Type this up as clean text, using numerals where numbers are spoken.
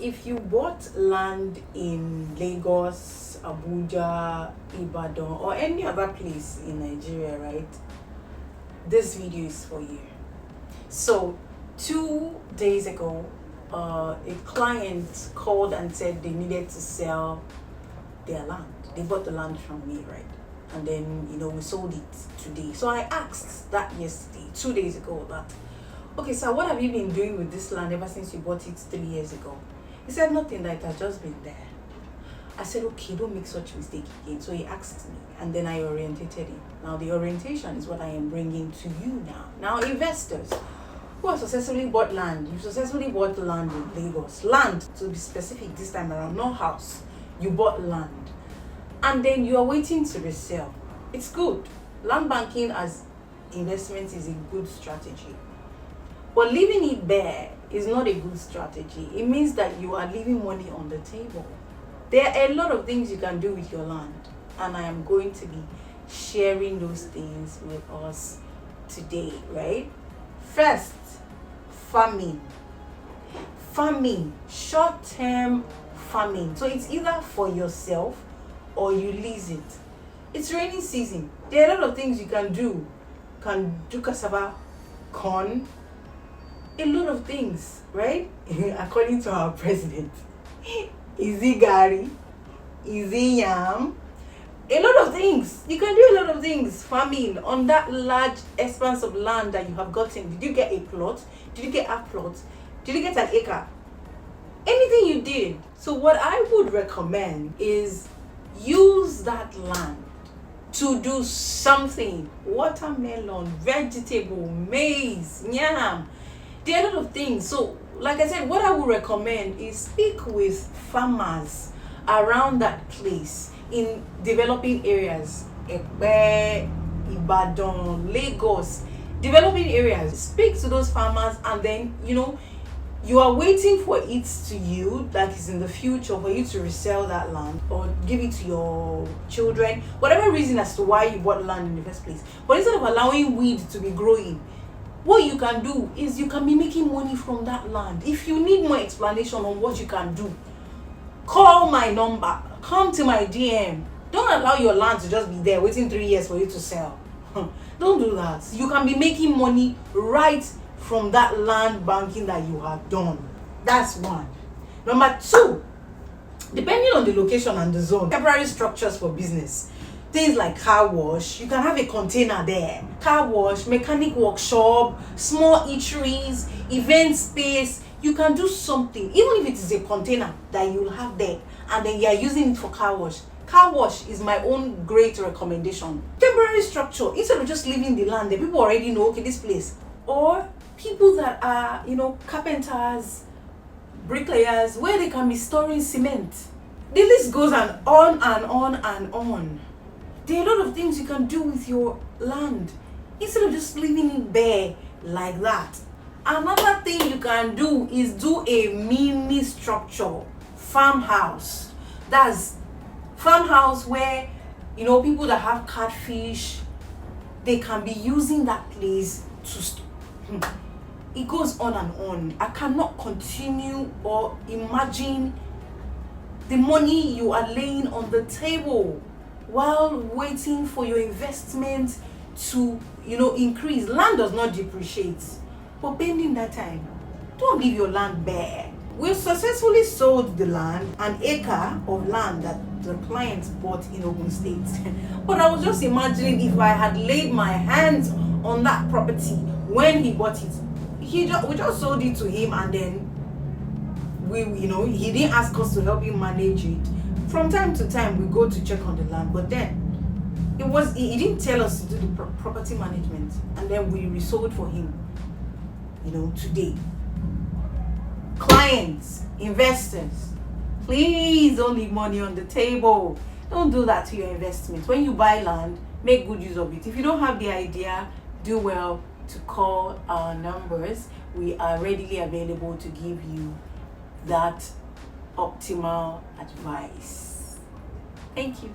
if you bought land in Lagos, Abuja, Ibadan, or any other place in Nigeria, right, this video is for you. So 2 days ago, a client called and said they needed to sell their land. They bought the land from me, right? And then, we sold it today. So I asked that yesterday, 2 days ago, that, okay, so what have you been doing with this land ever since you bought it 3 years ago? He said nothing, that it has just been there. I said, okay, don't make such mistake again. So he asked me, and then I orientated him. Now the orientation is what I am bringing to you now. Now, investors who have successfully bought land, you successfully bought land in Lagos. Land, to be specific this time around, not house. You bought land. And then you are waiting to resell. It's good. Land banking as investment is a good strategy. But leaving it bare is not a good strategy. It means that you are leaving money on the table. There are a lot of things you can do with your land, and I am going to be sharing those things with us today, right? First, farming. Farming, short-term farming. So it's either for yourself or you lease it. It's rainy season. There are a lot of things you can do. You can do cassava, corn, a lot of things, right? According to our president. Easy gari, easy yam, a lot of things. You can do a lot of things farming on that large expanse of land that you have gotten. Did you get a plot? Did you get a plot? Did you get an acre? Anything you did. So what I would recommend is use that land to do something. Watermelon, vegetable, maize, yam. There are a lot of things. So like I said, what I would recommend is speak with farmers around that place in developing areas. Ibadan, Lagos, developing areas. Speak to those farmers, and then you are waiting for it to yield, that is in the future, for you to resell that land or give it to your children, whatever reason as to why you bought land in the first place. But instead of allowing weed to be growing, what you can do is you can be making money from that land. If you need more explanation on what you can do, call my number, come to my DM. Don't allow your land to just be there waiting 3 years for you to sell. Don't do that. You can be making money right from that land banking that you have done. That's one. Number two, depending on the location and the zone, temporary structures for business. Things like car wash, you can have a container there. Car wash, mechanic workshop, small eateries, event space. You can do something, even if it is a container that you'll have there, and then you are using it for car wash. Car wash is my own great recommendation. Temporary structure, instead of just leaving the land there, people already know, okay, this place. Or people that are, carpenters, bricklayers, where they can be storing cement. The list goes on and on and on. There are a lot of things you can do with your land instead of just leaving it bare like that. Another thing you can do is do a mini structure, farmhouse. That's farmhouse where, people that have catfish, they can be using that place to it goes on and on. I cannot continue or imagine the money you are laying on the table while waiting for your investment to increase. Land does not depreciate, but pending that time, don't leave your land bare. We successfully sold the land, an acre of land that the client bought in Ogun State. But I was just imagining if I had laid my hands on that property when he bought it. We just sold it to him, and then he didn't ask us to help him manage it. From time to time, we go to check on the land, but then he didn't tell us to do the property management, and then we resold for him, today. Clients, investors, please don't leave money on the table. Don't do that to your investment. When you buy land, make good use of it. If you don't have the idea, do well to call our numbers. We are readily available to give you that optimal advice. Thank you.